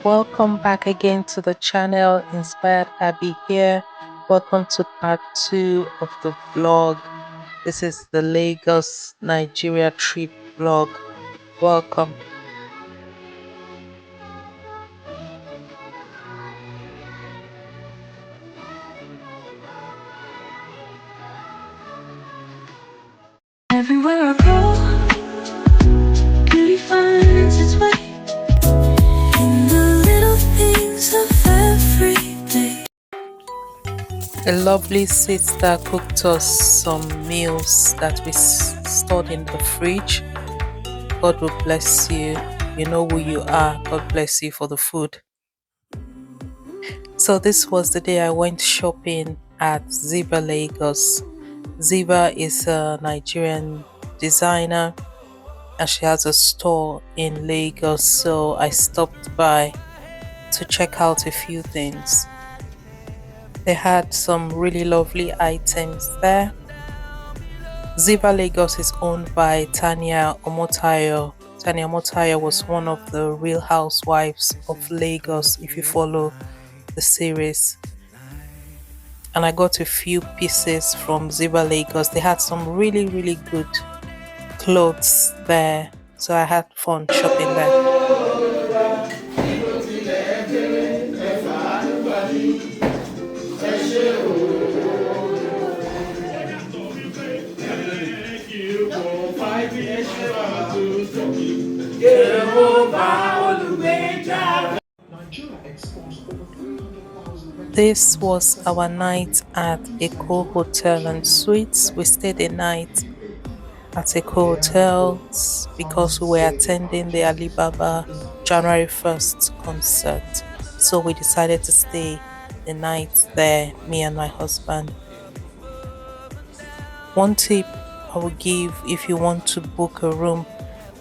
Welcome back again to the channel. Inspired Abby here. Welcome to part 2 of the vlog. This is the Lagos Nigeria trip vlog. Welcome. Everywhere I go, beauty finds its way in the little things of every day. A lovely sister cooked us some meals that we stored in the fridge. God will bless you. You know who you are. God bless you for the food. So this was the day I went shopping at Ziva Lagos. Ziva is a Nigerian designer and she has a store in Lagos, so I stopped by to check out a few things. They had some really lovely items there. Ziva Lagos is owned by Tanya Omotayo. Tanya Omotayo was one of the real housewives of Lagos, if you follow the series. And I got a few pieces from Ziva Lagos. They had some really good clothes there, so I had fun shopping there. This was our night at Eko Hotel and Suites. We stayed a night at Eko Hotels because we were attending the Alibaba January 1st concert. So we decided to stay the night there, me and my husband. One tip I will give if you want to book a room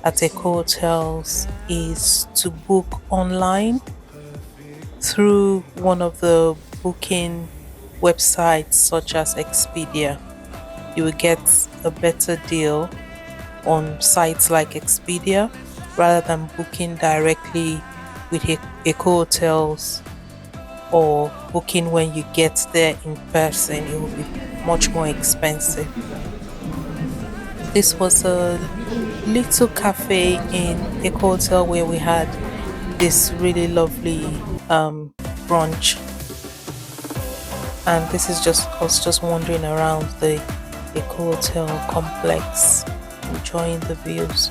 at Eko Hotels is to book online through one of the booking websites such as Expedia. You will get a better deal on sites like Expedia rather than booking directly with Eko Hotels or booking when you get there in person. It will be much more expensive. This was a little cafe in Eko Hotel where we had this really lovely brunch, and this is I was just wandering around the Eko Hotel complex, enjoying the views.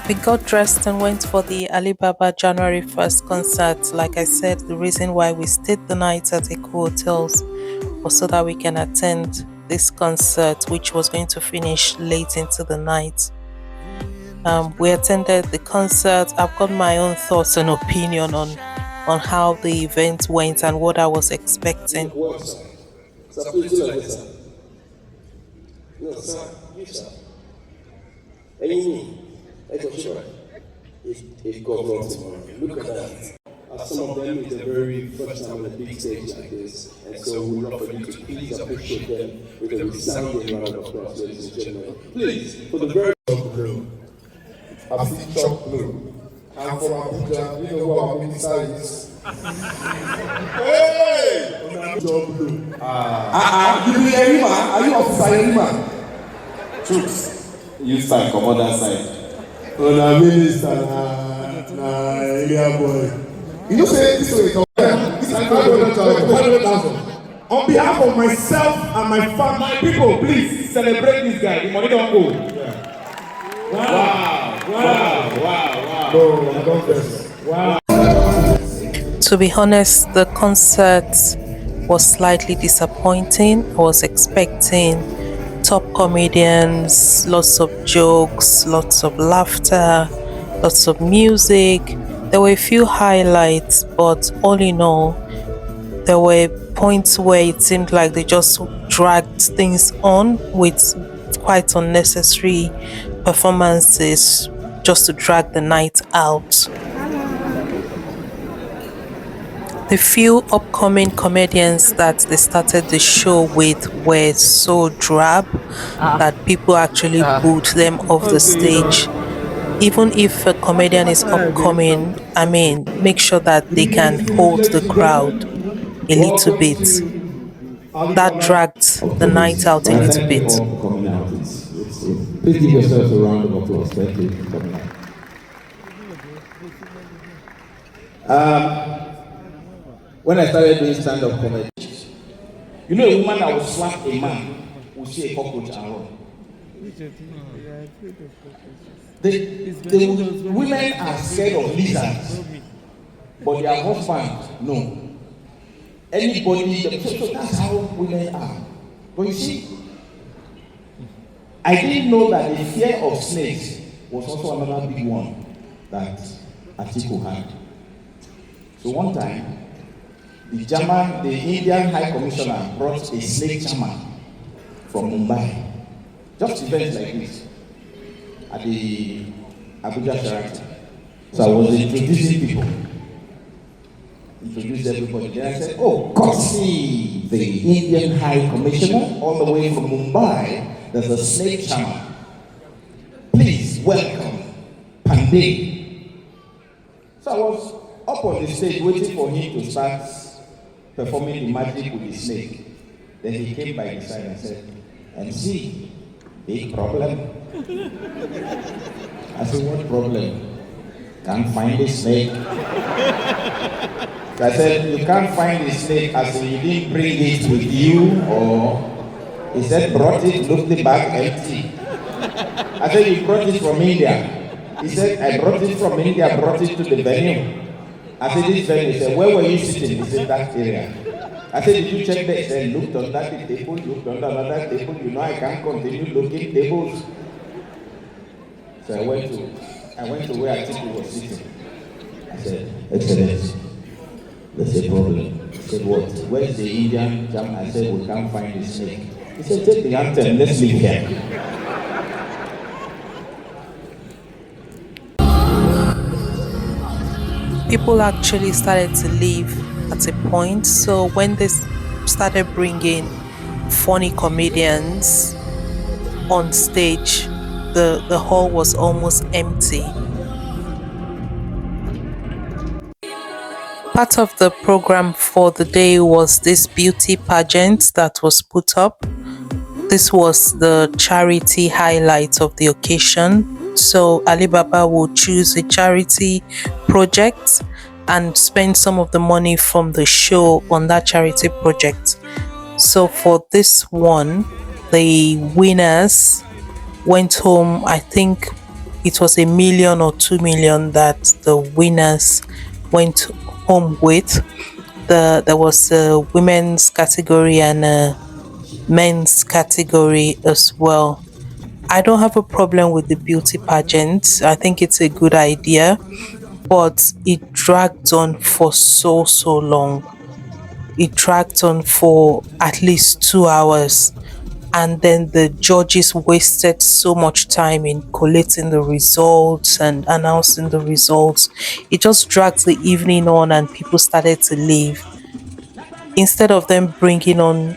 We got dressed and went for the Alibaba January 1st concert. Like I said, the reason why we stayed the night at Eko Hotels was so that we can attend this concert, which was going to finish late into the night. We attended the concert. I've got my own thoughts and opinion on how the event went and what I was expecting. If God loves tomorrow, look at that. Some of them is the very first time on a big stage like this, and so we would love for you to please appreciate them with a resounding round of applause, ladies and gentlemen. Please, for the very blue. I see chalk blue. I'm from Abuja. You know what our minister is? Hey! Chalk blue. You Erima? Are you Officer Erima? Troops. You side, come on that side. On a minister, na area boy. You know, say this way, this is 500,000. On behalf of myself and my family, people, please celebrate this guy. The money don't go. Yeah. Wow. No, I don't guess. Wow. To be honest, the concert was slightly disappointing. I was expecting top comedians, lots of jokes, lots of laughter, lots of music. There were a few highlights, but all in all, there were points where it seemed like they just dragged things on with quite unnecessary performances just to drag the night out. The few upcoming comedians that they started the show with were so drab that people actually booed them off the stage. Even if a comedian is upcoming, I mean, make sure that they can hold the crowd a little bit. That dragged the night out a little Thank you bit. all for coming out. Please give yourselves a round of applause. Thank you for coming out. When I started doing stand-up comedy, you know, a woman that would slap a man will see a cockroach and run. The women are scared of lizards, but their husband, no. Anybody, so that's how women are. But you see, I didn't know that the fear of snakes was also another big one that 𝐷𝐻𝐾 had. So one time, the Indian High Commissioner brought a snake charmer from Mumbai. Just events like this at the Abuja Sheraton. So I was introducing people. Introduced everybody. Then I said, oh, 𝐷𝐻𝐾, the Indian High Commissioner, all the way from Mumbai, there's a snake charmer. Please welcome Pandey. So I was up on the stage waiting for him to start performing the magic with the snake. Then he came by the side and said, MC, big problem. I said, what problem? Can't find the snake. So I said, you can't find the snake as in you didn't bring it with you, or he said, brought it, looked the bag empty. I said, you brought it from India. He said, I brought it from India, brought it to the venue. I said, this venue. He said, where were you sitting? He said, that area. I said, did you check that? He said, looked under the table, looked under another table. You know, I can't continue looking tables. So I went to where 𝐷𝐻𝐾 was sitting. I said, Excellency, there's a problem. He said, what? Where's the Indian jam? I said, we can't find the snake. He said, take the anthem, let's leave here. People actually started to leave at a point. So when they started bringing funny comedians on stage, the hall was almost empty. Part of the program for the day was this beauty pageant that was put up. This was the charity highlight of the occasion. So Alibaba will choose a charity project and spend some of the money from the show on that charity project. So for this one, the winners went home. I think it was 1 million or 2 million that the winners went home with. There was a women's category and a men's category as well. I don't have a problem with the beauty pageant. I think it's a good idea, but it dragged on for so long. It dragged on for at least 2 hours, and then the judges wasted so much time in collating the results and announcing the results. It just dragged the evening on and people started to leave. Instead of them bringing on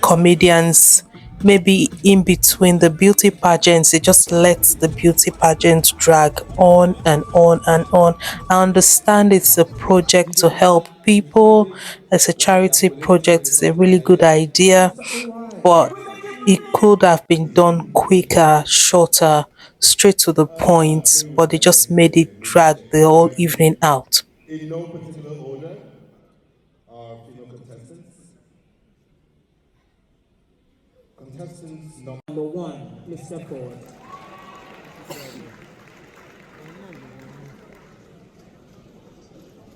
comedians maybe in between the beauty pageants, they just let the beauty pageant drag on and on and on. I understand it's a project to help people, it's a charity project, it's a really good idea, but it could have been done quicker, shorter, straight to the point, but they just made it drag the whole evening out. In no particular order, our female contestants. Contestants number 1, please step forward.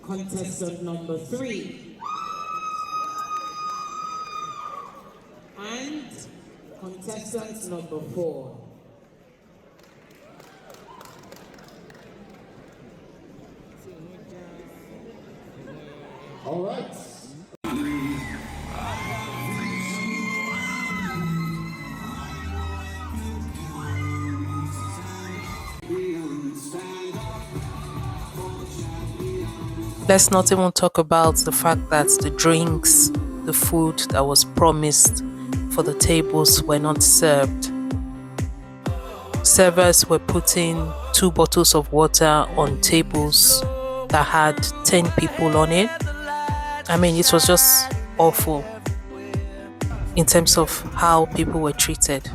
Contestant number 3. And contestant number 4. All right. Let's not even talk about the fact that the drinks, the food that was promised for the tables were not served. Servers were putting 2 bottles of water on tables that had 10 people on it. I mean, it was just awful in terms of how people were treated.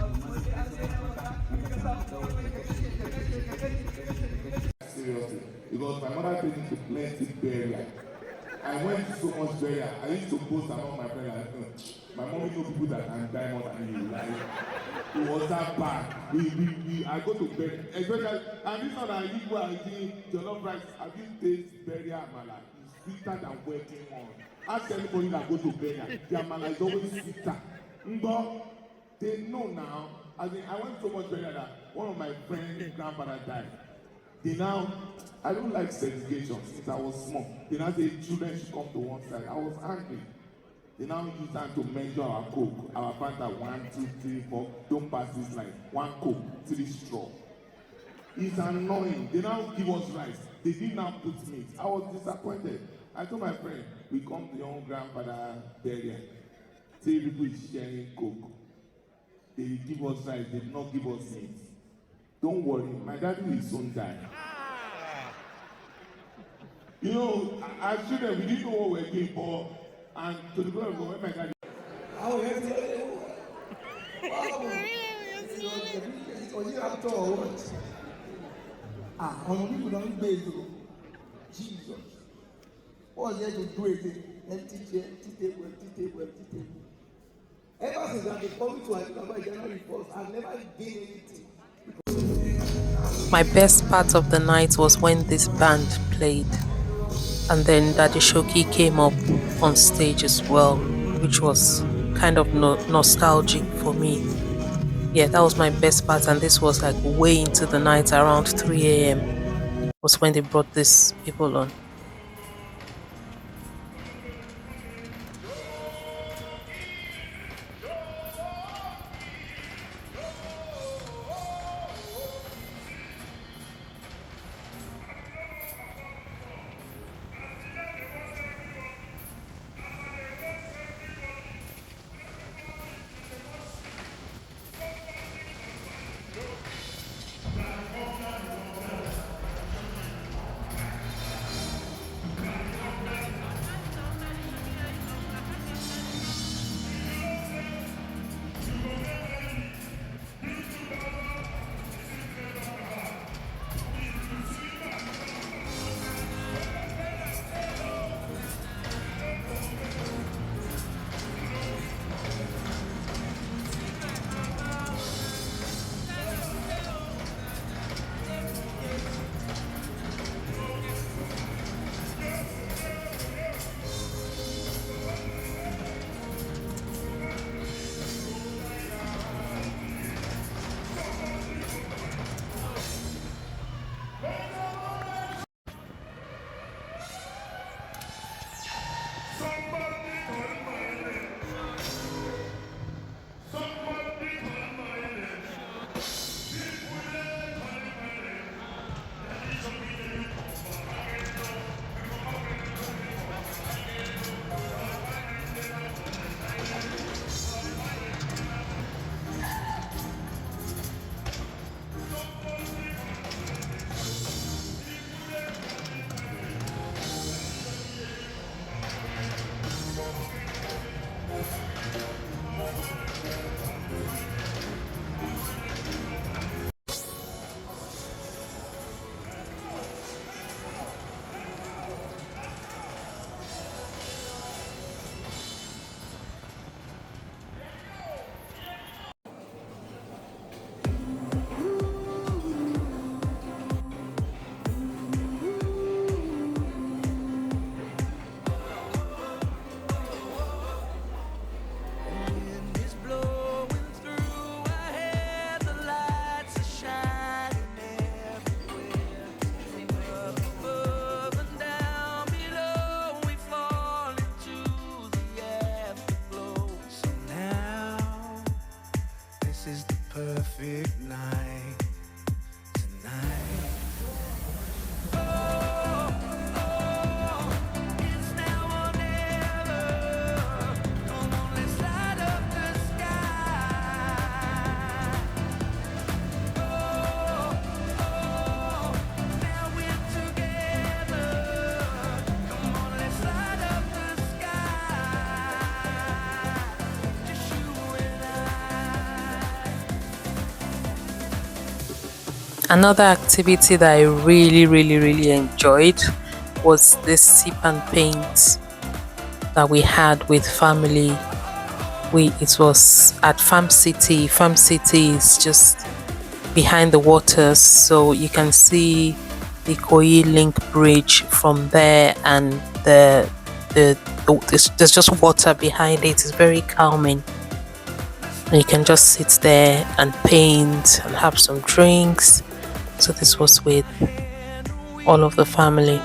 Seriously, because my mother took me to plenty burial. I went to so much burial. I used to post among my friends like, my mommy know people that can die more than you. Like, it was that bad. I go to bed, especially, and this one I eat what I think, jollof rice, have you tasted burial amala? It's sweeter than working one. Ask anybody that go to burial, the amala is always sweeter. But they know now, I went so much burial that one of my friends' grandfather died. I don't like segregation since I was small. They now say children should come to one side. I was angry. They now use time to measure our coke. Our Fanta 1, 2, 3, 4. Don't pass this line. 1 coke, 3 straw. It's annoying. They now give us rice. They did not put meat. I was disappointed. I told my friend, we come to your own grandfather burial. 3 people is sharing coke. They give us rice. They did not give us meat. Don't worry, my daddy will soon die. You know, as children, we didn't know what we were doing for, and to the point of when my daddy. Àwọn yẹn ti lé wò. Báwo ọ̀yẹ́ àtọ̀ ọ̀wọ́ àwọn people don gbé èlò Jesus. What's there to do again? Empty chair, empty table, empty table, empty table. Ever since I've been coming to Alibaba January 1st, I've never gained anything. My best part of the night was when this band played, and then Daddy Shoki came up on stage as well, which was kind of nostalgic for me. Yeah, that was my best part, and this was like way into the night, around 3 a.m. was when they brought these people on. Another activity that I really enjoyed was this sip and paint that we had with family. It was at Farm City. Farm City is just behind the waters, so you can see the Ikoyi Link Bridge from there, and there's just water behind it. It's very calming. And you can just sit there and paint and have some drinks. So this was with all of the family.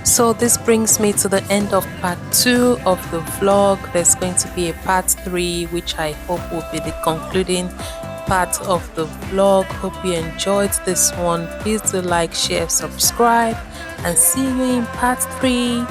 So this brings me to the end of part 2 of the vlog. There's going to be a part 3, which I hope will be the concluding part of the vlog. Hope you enjoyed this one. Please do like, share, subscribe, and see you in part 3.